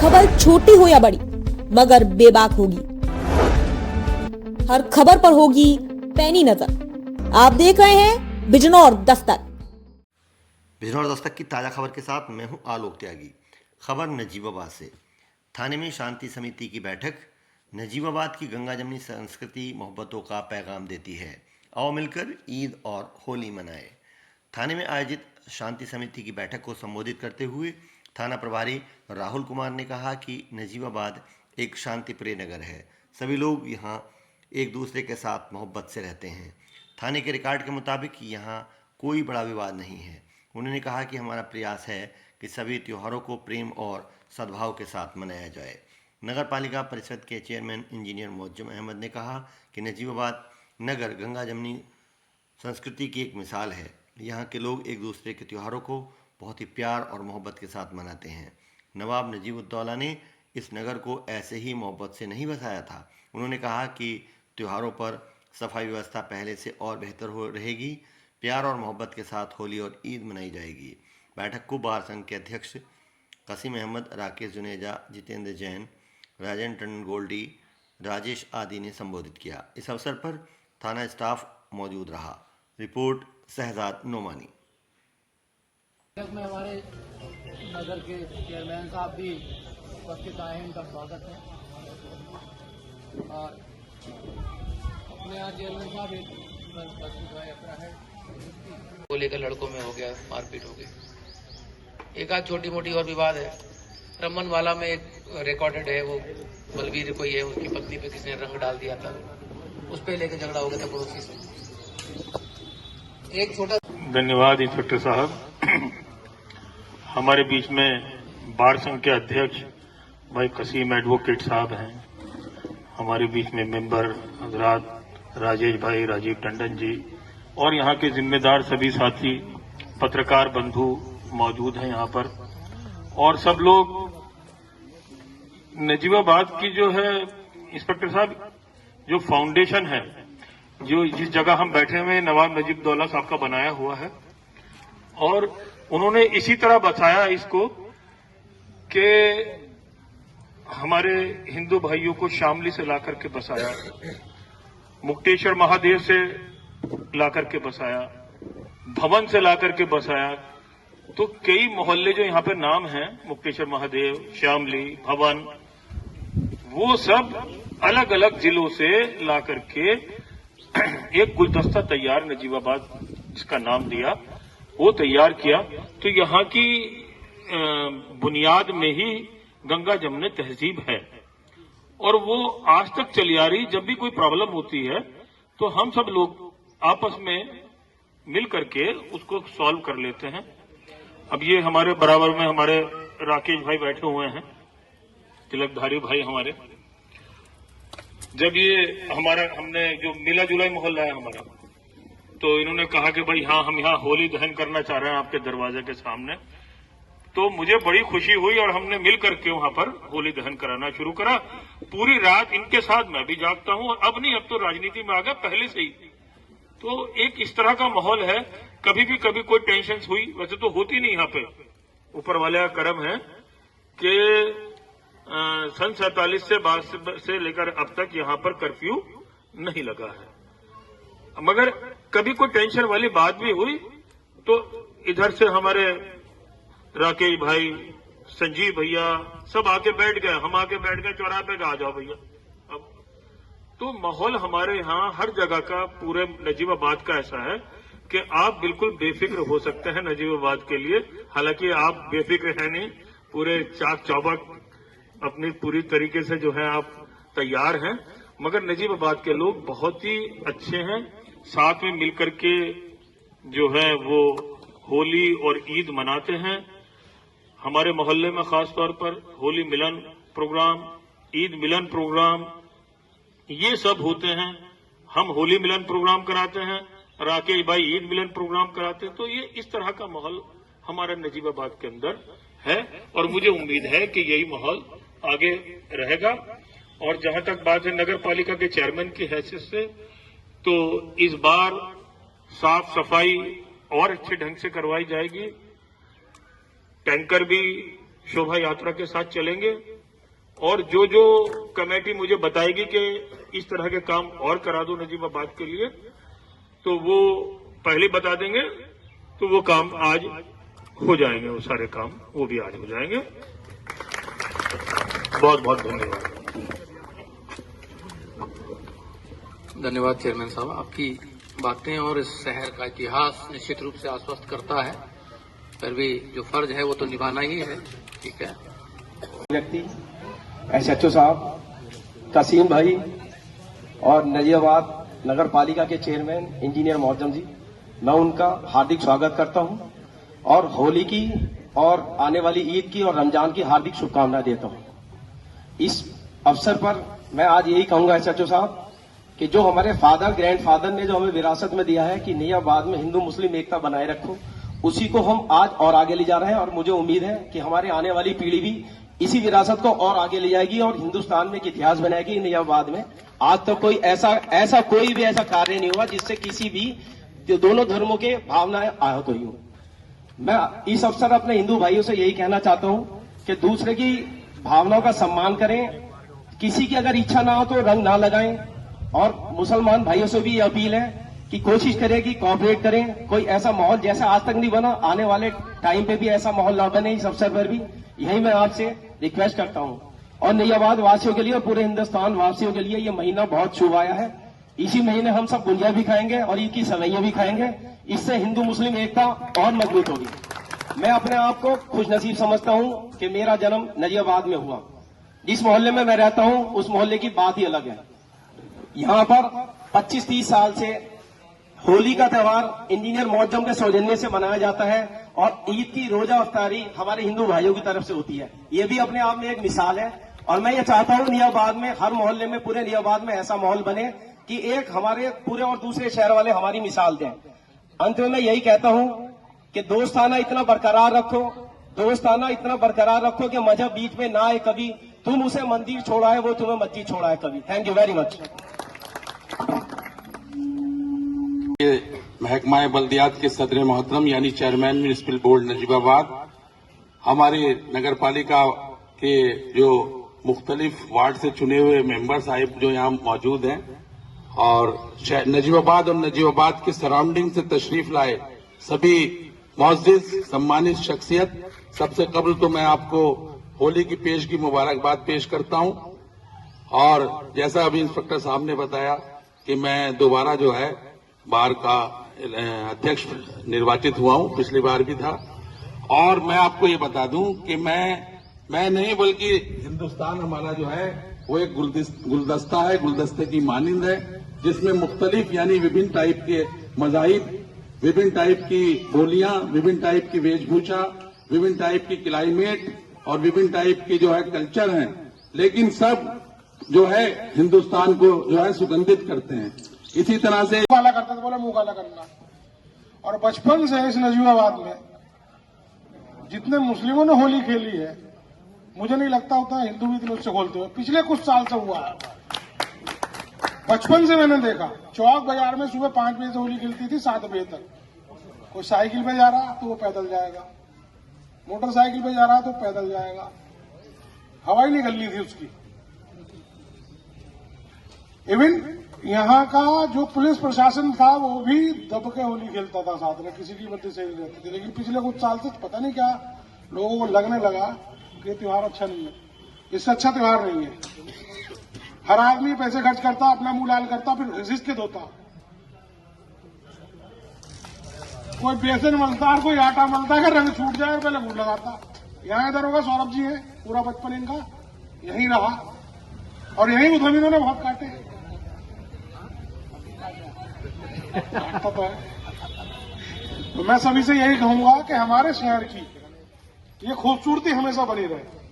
खबर छोटी हो या बड़ी मगर बेबाक होगी। हर खबर पर होगी पैनी नजर। आप देख रहे हैं बिजनौर दस्तक। बिजनौर दस्तक की ताज़ा खबर के साथ मैं हूं आलोक त्यागी। खबर नजीबाबाद से। थाने में शांति समिति की बैठक। नजीबाबाद की गंगा जमनी संस्कृति मोहब्बतों का पैगाम देती है। आओ मिलकर ईद और होली मनाएं। थाने में आयोजित शांति समिति की बैठक को संबोधित करते हुए थाना प्रभारी राहुल कुमार ने कहा कि नजीबाबाद एक शांति प्रिय नगर है। सभी लोग यहाँ एक दूसरे के साथ मोहब्बत से रहते हैं। थाने के रिकॉर्ड के मुताबिक यहाँ कोई बड़ा विवाद नहीं है। उन्होंने कहा कि हमारा प्रयास है कि सभी त्योहारों को प्रेम और सद्भाव के साथ मनाया जाए। नगर पालिका परिषद के चेयरमैन इंजीनियर मोअज्जम अहमद ने कहा कि नजीबाबाद नगर गंगा जमनी संस्कृति की एक मिसाल है। यहाँ के लोग एक दूसरे के त्योहारों को बहुत ही प्यार और मोहब्बत के साथ मनाते हैं। नवाब नजीबुद्दौला ने इस नगर को ऐसे ही मोहब्बत से नहीं बसाया था। उन्होंने कहा कि त्योहारों पर सफाई व्यवस्था पहले से और बेहतर हो रहेगी। प्यार और मोहब्बत के साथ होली और ईद मनाई जाएगी। बैठक को बार संघ के अध्यक्ष कसीम अहमद, राकेश जुनेजा, जितेंद्र जैन, राजेंद्र टंडन गोल्डी, राजेश आदि ने संबोधित किया। इस अवसर पर थाना स्टाफ मौजूद रहा। रिपोर्ट शहजाद नोमानी। में हमारे नगर के चेयरमैन साहब भी उपस्थित आए हैं, उनका स्वागत है। और अपने यहाँ चेयरमैन साहब एक यात्रा है को लेकर लड़कों में हो गया, मारपीट हो गई। एक आध छोटी मोटी और विवाद है। रमन वाला में एक रिकॉर्डेड है, वो बलवीर कोई है, उसकी पत्नी पे किसी ने रंग डाल दिया था, उस पे लेकर झगड़ा हो गया था पड़ोसी से। एक छोटा धन्यवाद इंस्पेक्टर साहब। हमारे बीच में बार संघ के अध्यक्ष भाई कसीम एडवोकेट साहब हैं। हमारे बीच में मेंबर हजरात राजेश भाई, राजीव टंडन जी और यहाँ के जिम्मेदार सभी साथी पत्रकार बंधु मौजूद हैं यहाँ पर। और सब लोग नजीबाबाद की जो है इंस्पेक्टर साहब, जो फाउंडेशन है, जो जिस जगह हम बैठे हुए नवाब नजीबुद्दौला साहब का बनाया हुआ है, और उन्होंने इसी तरह बताया इसको कि हमारे हिंदू भाइयों को शामली से लाकर के बसाया, मुक्तेश्वर महादेव से लाकर के बसाया, भवन से लाकर के बसाया। तो कई मोहल्ले जो यहाँ पे नाम हैं, मुक्तेश्वर महादेव, शामली, भवन, वो सब अलग अलग जिलों से लाकर के एक गुलदस्ता तैयार, नजीबाबाद जिसका नाम दिया, वो तैयार किया। तो यहाँ की बुनियाद में ही गंगा जमनी तहजीब है और वो आज तक चली आ रही। जब भी कोई प्रॉब्लम होती है तो हम सब लोग आपस में मिल करके उसको सॉल्व कर लेते हैं। अब ये हमारे बराबर में हमारे राकेश भाई बैठे हुए हैं, तिलकधारी भाई हमारे। जब ये हमने जो मिला जुलाई मोहल्ला है हमारा, तो इन्होंने कहा कि भाई हाँ, हम यहाँ होली दहन करना चाह रहे हैं आपके दरवाजे के सामने। तो मुझे बड़ी खुशी हुई और हमने मिल करके वहां पर होली दहन कराना शुरू करा। पूरी रात इनके साथ मैं भी जागता हूं, और अब नहीं, अब तो राजनीति में आ गया, पहले से ही। तो एक इस तरह का माहौल है। कभी कोई टेंशन हुई, वैसे तो होती नहीं यहाँ पे। ऊपर वाले का करम है कि सन 47 से लेकर अब तक यहाँ पर कर्फ्यू नहीं लगा है। मगर कभी कोई टेंशन वाली बात भी हुई तो इधर से हमारे राकेश भाई, संजीव भैया सब आके बैठ गए, हम आके बैठ गए चौराहे पे, आ जाओ भैया। अब तो माहौल हमारे यहाँ हर जगह का, पूरे नजीबाबाद का ऐसा है कि आप बिल्कुल बेफिक्र हो सकते हैं नजीबाबाद के लिए। हालांकि आप बेफिक्र है नहीं, पूरे चाक चौबक अपनी पूरी तरीके से जो है आप तैयार हैं। मगर नजीबाबाद के लोग बहुत ही अच्छे हैं, साथ में मिलकर के जो है वो होली और ईद मनाते हैं। हमारे मोहल्ले में खास तौर पर होली मिलन प्रोग्राम, ईद मिलन प्रोग्राम, ये सब होते हैं। हम होली मिलन प्रोग्राम कराते हैं, राकेश भाई ईद मिलन प्रोग्राम कराते हैं। तो ये इस तरह का माहौल हमारा नजीबाबाद के अंदर है और मुझे उम्मीद है कि यही माहौल आगे रहेगा। और जहां तक बात है नगर पालिका के चेयरमैन की हैसियत से, तो इस बार साफ सफाई और अच्छे ढंग से करवाई जाएगी। टैंकर भी शोभा यात्रा के साथ चलेंगे और जो जो कमेटी मुझे बताएगी कि इस तरह के काम और करा दो नजीबाबाद के लिए, तो वो पहले बता देंगे, तो वो काम आज हो जाएंगे, वो सारे काम वो भी आज हो जाएंगे। बहुत बहुत धन्यवाद। धन्यवाद चेयरमैन साहब, आपकी बातें और इस शहर का इतिहास निश्चित रूप से आश्वस्त करता है, फिर भी जो फर्ज है वो तो निभाना ही है। ठीक है। व्यक्ति SHO साहब, कसीम भाई और नजीबाबाद नगर पालिका के चेयरमैन इंजीनियर मोहम्मद जी, मैं उनका हार्दिक स्वागत करता हूं और होली की और आने वाली ईद की और रमजान की हार्दिक शुभकामनाएं देता हूं। इस अवसर पर मैं आज यही कहूंगा SHO साहब कि जो हमारे ग्रैंडफादर ने जो हमें विरासत में दिया है कि नजीबाबाद में हिंदू मुस्लिम एकता बनाए रखो, उसी को हम आज और आगे ले जा रहे हैं और मुझे उम्मीद है कि हमारे आने वाली पीढ़ी भी इसी विरासत को और आगे ले जाएगी और हिंदुस्तान में एक इतिहास बनाएगी नजीबाबाद में। आज तक कोई ऐसा कोई भी ऐसा कार्य नहीं हुआ जिससे किसी भी जो दोनों धर्मों के भावनाएं आहत हुई हो। मैं इस अवसर अपने हिंदू भाइयों से यही कहना चाहता हूं कि दूसरे की भावनाओं का सम्मान करें, किसी की अगर इच्छा ना हो तो रंग ना लगाएं, और मुसलमान भाइयों से भी ये अपील है कि कोशिश करें कि कोऑपरेट करें। कोई ऐसा माहौल जैसा आज तक नहीं बना, आने वाले टाइम पे भी ऐसा माहौल ना बने। इस अवसर पर भी यही मैं आपसे रिक्वेस्ट करता हूं। और नजीबाबाद वासियों के लिए और पूरे हिंदुस्तान वासियों के लिए ये महीना बहुत शुभ आया है। इसी महीने हम सब गुंजिया भी खाएंगे और ईद की सवैयां भी खाएंगे। इससे हिंदू मुस्लिम एकता और मजबूत होगी। मैं अपने आप को खुशनसीब समझता हूं कि मेरा जन्म नजीबाबाद में हुआ। जिस मोहल्ले में मैं रहता हूं उस मोहल्ले की बात ही अलग है। यहां पर 25-30 साल से होली का त्योहार इंजीनियर मोहज्जम के सौजन्य से मनाया जाता है और ईद की रोजा अफ्तारी हमारे हिंदू भाइयों की तरफ से होती है। ये भी अपने आप में एक मिसाल है और मैं ये चाहता हूं नजीबाबाद में हर मोहल्ले में, पूरे नजीबाबाद में ऐसा माहौल बने कि एक हमारे पूरे और दूसरे शहर वाले हमारी मिसाल दें। अंत में मैं यही कहता हूं कि दोस्ताना इतना बरकरार रखो कि मजहब बीच में ना आए कभी। तुम उसे मंदिर छोड़ा है, वो तुम्हें मस्जिद छोड़ा है कभी। Thank you very much. महकमा बल्दियात के सदर मोहतरम यानी चेयरमैन म्युनिसिपल बोर्ड नजीबाबाद, हमारे नगर पालिका के जो मुख्तलिफ वार्ड से चुने हुए मेंबर साहिब जो यहाँ मौजूद हैं और नजीबाबाद और नजीबाबाद के सराउंडिंग से तशरीफ लाए सभी मुअज़्ज़िज़ सम्मानित शख्सियत, सबसे कबल तो मैं आपको होली की पेश की मुबारकबाद पेश करता हूं। और जैसा अभी इंस्पेक्टर साहब ने बताया कि मैं दोबारा जो है बार का अध्यक्ष निर्वाचित हुआ हूं, पिछली बार भी था। और मैं आपको ये बता दूं कि मैं नहीं बल्कि हिंदुस्तान हमारा जो है वो एक गुलदस्ता है, गुलदस्ते की मानिंद है, जिसमें मुख्तलिफ यानी विभिन्न टाइप के मज़ाहिब, विभिन्न टाइप की बोलियां, विभिन्न टाइप की वेशभूषा, विभिन्न टाइप की क्लाइमेट और विभिन्न टाइप की जो है कल्चर हैं, लेकिन सब जो है हिंदुस्तान को जो है सुगंधित करते हैं। इसी तरह से काला करता तो बोला मुंह काला करना। और बचपन से इस नजीबाबाद में जितने मुस्लिमों ने होली खेली है, मुझे नहीं लगता होता हिंदू भी इतने उससे खोलते हुए। पिछले कुछ साल से हुआ है, बचपन से मैंने देखा। चौक बाजार में सुबह 5 बजे से होली खेलती थी 7 बजे तक। कोई साइकिल पे जा रहा तो वो पैदल जाएगा, मोटरसाइकिल पे जा रहा तो पैदल जाएगा। हवा ही निकलनी थी उसकी। इवन यहाँ का जो पुलिस प्रशासन था वो भी दब के होली खेलता था साथ में, किसी की मदद से नहीं रहती थी। लेकिन पिछले कुछ साल से पता नहीं क्या लोगों को लगने लगा कि त्योहार अच्छा नहीं है। इससे अच्छा त्योहार नहीं है। हर आदमी पैसे खर्च करता, अपना मुंह लाल करता, फिर रिजिस्ट के धोता। कोई बेसन मलता और कोई आटा मलता है, रंग छूट जाए पहले मुंह लगाता। यहाँ इधर होगा सौरभ जी है, पूरा बचपन इनका यहीं रहा और यहीं उधम इन्होंने बहुत काटे। तो मैं सभी से यही कहूंगा कि हमारे शहर की ये खूबसूरती हमेशा बनी रहे।